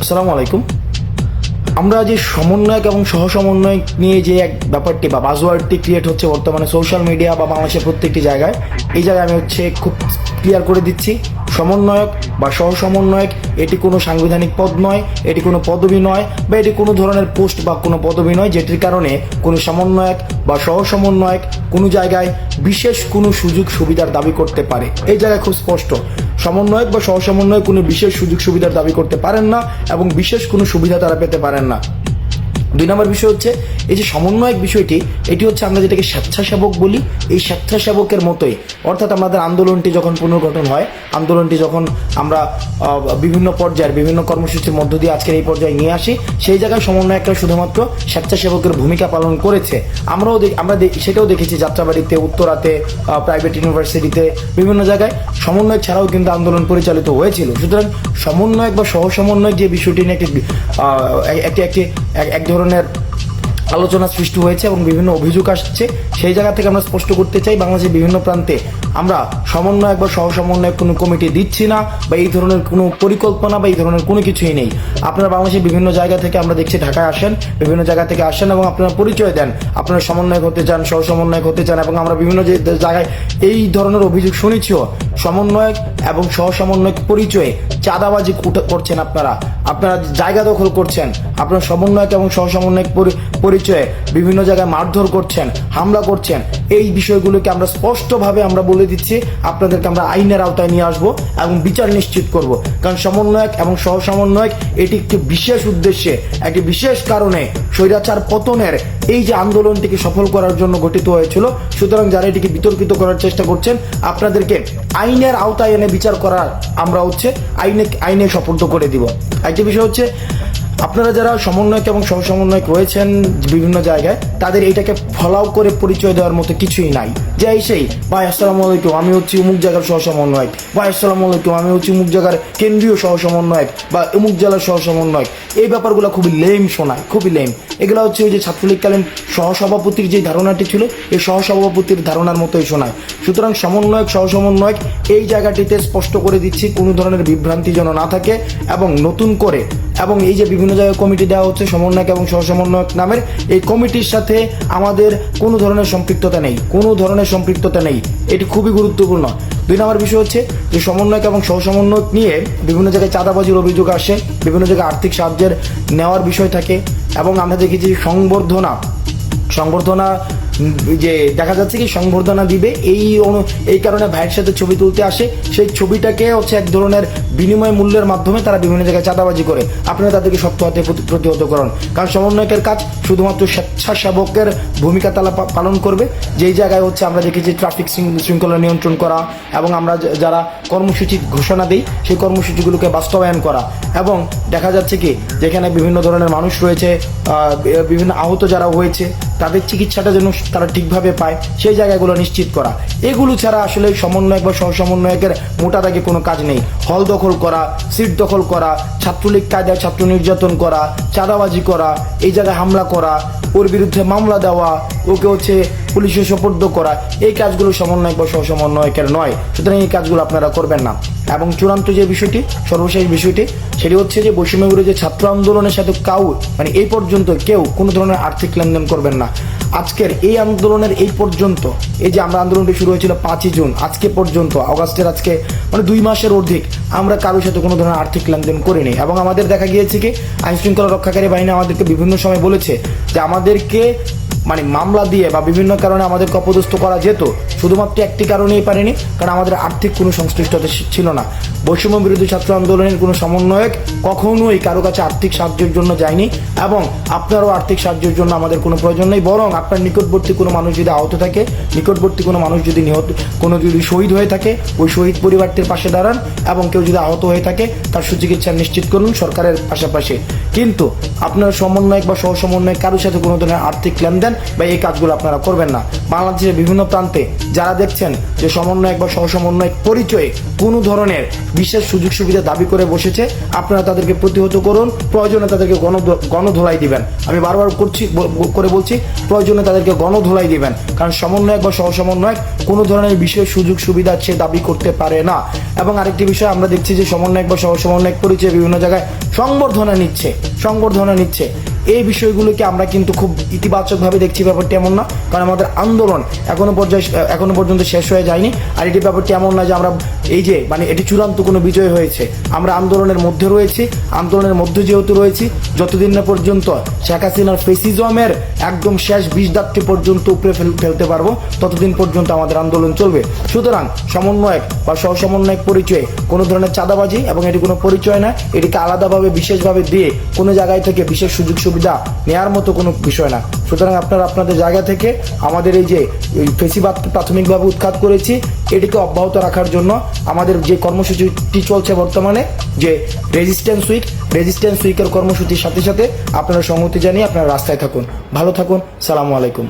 আসসালামু আলাইকুম। আমরা যে সমন্বয়ক এবং সহসমন্বয়ক নিয়ে যে এক ব্যাপারটি বা বাজওয়ার্ডটি ক্রিয়েট হচ্ছে বর্তমানে সোশ্যাল মিডিয়া বা বাংলাদেশের প্রত্যেকটি জায়গায়, এই জায়গায় আমি খুব ক্লিয়ার করে দিচ্ছি, সমন্বয়ক বা সহসমন্বয়ক এটি কোনো সাংবিধানিক পদ নয়, এটি কোনো পদবি নয়, বা এটি কোনো ধরনের পোস্ট বা কোনো পদবি নয় যেটির কারণে কোনো সমন্বয়ক বা সহসমন্বয়ক কোনো জায়গায় বিশেষ কোনো সুযোগ সুবিধার দাবি করতে পারে। এই জায়গায় খুব স্পষ্ট, সমন্বয়ক বা সহসমন্বয়ক কোনো বিশেষ সুযোগ সুবিধার দাবি করতে পারেন না এবং বিশেষ কোনো সুবিধা তারা পেতে পারেন না। 2 নম্বর বিষয় হচ্ছে এই যে সমন্বয়ক বিষয়টি, এটি হচ্ছে আমরা যেটাকে স্বেচ্ছাসেবক বলি, এই স্বেচ্ছাসেবকের মতোই, অর্থাৎ আমাদের আন্দোলনটি যখন পুনর্গঠন হয়, আন্দোলনটি যখন আমরা বিভিন্ন পর্যায়ের বিভিন্ন কর্মসূচির মধ্য দিয়ে আজকের এই পর্যায়ে নিয়ে আসি, সেই জায়গায় সমন্বয়করা শুধুমাত্র স্বেচ্ছাসেবকের ভূমিকা পালন করেছে। আমরা সেটাও দেখেছি যাত্রাবাড়িতে, উত্তরাতে, প্রাইভেট ইউনিভার্সিটিতে, বিভিন্ন জায়গায় সমন্বয়ক ছাড়াও কিন্তু আন্দোলন পরিচালিত হয়েছিল। সুতরাং সমন্বয়ক বা সহসমন্বয়ক যে বিষয়টি নিয়ে এক ধরনের আলোচনা সৃষ্টি হয়েছে এবং বিভিন্ন অভিযোগ আসছে, সেই জায়গা থেকে আমরা স্পষ্ট করতে চাই, বাংলাদেশের বিভিন্ন প্রান্তে আমরা সমন্বয়ক বা সহসমন্বয়ক কোনো কমিটি দিচ্ছি না, বা এই ধরনের কোনো পরিকল্পনা বা এই ধরনের কোনো কিছুই নেই। আপনারা বাংলাদেশের বিভিন্ন জায়গা থেকে, আমরা দেখছি ঢাকায় আসেন, বিভিন্ন জায়গা থেকে আসেন এবং আপনারা পরিচয় দেন আপনারা সমন্বয়ক হতে চান, সহসমন্বয়ক হতে চান, এবং আমরা বিভিন্ন জায়গায় এই ধরনের অভিযোগ শুনেছিও। সমন্বয়ক এবং সহসমন্বয়ক পরিচয়ে চাঁদাবাজি করছেন, আপনারা জায়গা দখল করছেন, আপনারা সমন্বয়ক এবং সহসমন্বয়ক পরিচয়ে বিভিন্ন জায়গায় মারধর করছেন, হামলা করছেন। এই বিষয়গুলোকে আমরা স্পষ্টভাবে আমরা বলে দিচ্ছি, আপনাদেরকে আমরা আইনের আওতায় নিয়ে আসবো এবং বিচার নিশ্চিত করব। কারণ সমন্বয়ক এবং সহসমন্বয়ক এটি একটি বিশেষ উদ্দেশ্যে, একটি বিশেষ কারণে স্বৈরাচার পতনের এই যে আন্দোলনটিকে সফল করার জন্য গঠিত হয়েছিল। সুতরাং যারা এটিকে বিতর্কিত করার চেষ্টা করছেন, আপনাদেরকে আইনের আওতায় এনে বিচার করার আমরা আইনে সুপর্দ করে দিব। একটি বিষয় হচ্ছে, আপনারা যারা সমন্বয়ক এবং সহসমন্বয়ক রয়েছেন বিভিন্ন জায়গায়, তাদের এইটাকে ফলাও করে পরিচয় দেওয়ার মতো কিছুই নাই। যে সেই ভাই আসসালামু আলাইকুম, আমি হচ্ছি অমুক জায়গার সহসমন্বয়ক, ভাই আসসালামু আলাইকুম, আমি হচ্ছি অমুক জায়গার কেন্দ্রীয় সহসমন্বয়ক বা অমুক জেলার সহসমন্বয়ক। এই ব্যাপারগুলো খুবই লেম শোনায়, খুবই লেম। এগুলো হচ্ছে ওই যে ছাত্রলীগকালীন সহসভাপতির যে ধারণাটি ছিল, এই সহসভাপতির ধারণার মতোই শোনায়। সুতরাং সমন্বয়ক সহসমন্বয়ক এই জায়গাটিতে স্পষ্ট করে দিচ্ছি, কোনো ধরনের বিভ্রান্তি যেন না থাকে, এবং নতুন করে এবং এই যে বিভিন্ন জায়গায় কমিটি দেওয়া হচ্ছে সমন্বয়ক এবং সহসমন্বয়ক নামের, এই কমিটির সাথে আমাদের কোনো ধরনের সম্পৃক্ততা নেই, কোনো ধরনের সম্পৃক্ততা নেই। এটি খুবই গুরুত্বপূর্ণ। 2 নম্বর বিষয় হচ্ছে যে সমন্বয়ক এবং সহসমন্বয়ক নিয়ে বিভিন্ন জায়গায় চাঁদাবাজির অভিযোগ আসে, বিভিন্ন জায়গায় আর্থিক সাহায্যের নেওয়ার বিষয় থাকে, এবং আমরা দেখেছি সংবর্ধনা যে দেখা যাচ্ছে কি সংবর্ধনা দিবে, এই কারণে ভাইয়ের সাথে ছবি তুলতে আসে, সেই ছবিটাকে হচ্ছে এক ধরনের বিনিময় মূল্যের মাধ্যমে তারা বিভিন্ন জায়গায় চাঁদাবাজি করে। আপনারা তাদেরকে শক্ত হাতে প্রতিহত করুন, কারণ সমন্বয়কের কাজ শুধুমাত্র স্বেচ্ছাসেবকের ভূমিকা তারা পালন করবে। যেই জায়গায় হচ্ছে আমরা দেখেছি ট্রাফিক শৃঙ্খলা নিয়ন্ত্রণ করা, এবং আমরা যারা কর্মসূচি ঘোষণা দিই সেই কর্মসূচিগুলোকে বাস্তবায়ন করা, এবং দেখা যাচ্ছে কি যেখানে বিভিন্ন ধরনের মানুষ রয়েছে, বিভিন্ন আহত যারা হয়েছে, তাদের চিকিৎসাটা যেন তারা ঠিকভাবে পায়, সেই জায়গাগুলো নিশ্চিত করা। এগুলো ছাড়া আসলে সমন্বয়ক বা সহসমন্বয়কের মোটা দাগে কোনো কাজ নেই। হল দখল করা, সিট দখল করা, ছাত্রলীগ কায়দায় ছাত্র নির্যাতন করা, চাঁদাবাজি করা, এই জায়গায় হামলা করা, ওর বিরুদ্ধে মামলা দেওয়া, ওকে হচ্ছে পুলিশে সোপর্দ করা, এই কাজগুলো সমন্বয়ক বা সহসমন্বয়কের নয়। সুতরাং এই কাজগুলো আপনারা করবেন না। এবং চূড়ান্ত যে বিষয়টি, সর্বশেষ বিষয়টি, সেটি হচ্ছে যে বৈষম্য বিরোধী ছাত্র আন্দোলনের সাথে এই পর্যন্ত কেউ কোনো ধরনের আর্থিক লেনদেন করবেন না। আজকের এই আন্দোলনের এই পর্যন্ত, এই যে আমরা আন্দোলনটি শুরু হয়েছিল 5ই জুন, আজকে পর্যন্ত, অগাস্টের আজকে 2 মাসের অধিক আমরা কারোর সাথে কোনো ধরনের আর্থিক লেনদেন করিনি। এবং আমাদের দেখা গিয়েছে কি আইন শৃঙ্খলা রক্ষাকারী বাহিনী আমাদেরকে বিভিন্ন সময় বলেছে যে আমাদেরকে মামলা দিয়ে বা বিভিন্ন কারণে আমাদেরকে অপদস্থ করা যেত, শুধুমাত্র একটি কারণেই পারেনি, কারণ আমাদের আর্থিক কোনো সংশ্লিষ্টতা ছিল না। বৈষম্য বিরোধী ছাত্র আন্দোলনের কোনো সমন্বয়ক কখনোই কারো কাছে আর্থিক সাহায্যের জন্য যায়নি, এবং আপনারও আর্থিক সাহায্যের জন্য আমাদের কোনো প্রয়োজন নেই। বরং আপনার নিকটবর্তী কোনো মানুষ যদি আহত থাকে, নিকটবর্তী কোনো মানুষ যদি যদি শহীদ হয়ে থাকে, ওই শহীদ পরিবারটির পাশে দাঁড়ান, এবং কেউ যদি আহত হয়ে থাকে তার সুচিকিৎসা নিশ্চিত করুন সরকারের পাশাপাশি। কিন্তু আপনার সমন্বয়ক বা সহসমন্বয়ক কারোর সাথে কোনো ধরনের আর্থিক লেনদেন বা এই কাজগুলো আপনারা করবেন না। বাংলাদেশের বিভিন্ন প্রান্তে যারা দেখছেন যে সমন্বয়ক বা সহসমন্বয়ক পরিচয়ে কোনো ধরনের বিশেষ সুযোগ সুবিধা দাবি করে বসেছে, আপনারা তাদেরকে প্রতিহত করুন, প্রয়োজনে তাদেরকে গণধোলাই দিবেন। আমি বারবার করে বলছি, প্রয়োজনে তাদেরকে গণধোলাই দিবেন, কারণ সমন্বয়ক বা সহসমন্বয়ক কোনো ধরনের বিশেষ সুযোগ সুবিধা সে দাবি করতে পারে না। এবং আরেকটি বিষয় আমরা দেখছি যে সমন্বয়ক বা সহসমন্বয়ক পরিচয়ে বিভিন্ন জায়গায় সংবর্ধনা নিচ্ছে। এই বিষয়গুলোকে আমরা কিন্তু খুব ইতিবাচকভাবে দেখছি। ব্যাপারটি এমন না, কারণ আমাদের আন্দোলন এখনো পর্যন্ত শেষ হয়ে যায়নি। আর এটি ব্যাপারটি এমন না যে আমরা এই যে এটি চূড়ান্ত কোনো বিজয় হয়েছে। আমরা আন্দোলনের মধ্যে রয়েছি, আন্দোলনের মধ্যে যেহেতু রয়েছি, যতদিন না পর্যন্ত শেখ হাসিনার ফেসিজমের একদম শেষ বিষদাত্রী পর্যন্ত উপরে ফেলতে পারবো, ততদিন পর্যন্ত আমাদের আন্দোলন চলবে। সুতরাং সমন্বয়ক বা সহসমন্বয়ক পরিচয়ে কোনো ধরনের চাঁদাবাজি এবং এটি কোনো পরিচয় না, এটিকে আলাদাভাবে বিশেষভাবে দিয়ে কোনো জায়গায় থেকে বিশেষ সুযোগ সুবিধা নেওয়ার মতো কোনো বিষয় না। সুতরাং আপনারা আপনাদের জায়গা থেকে আমাদের এই যে ফেসিবাদ প্রাথমিকভাবে উৎখাত করেছি, এটিকে অব্যাহত রাখার জন্য আমাদের যে কর্মসূচিটি চলছে বর্তমানে, যে রেজিস্ট্যান্স উইকের কর্মসূচির সাথে সাথে আপনারা সংহতি জানিয়ে আপনারা রাস্তায় থাকুন। ভালো থাকুন। সালামু আলাইকুম।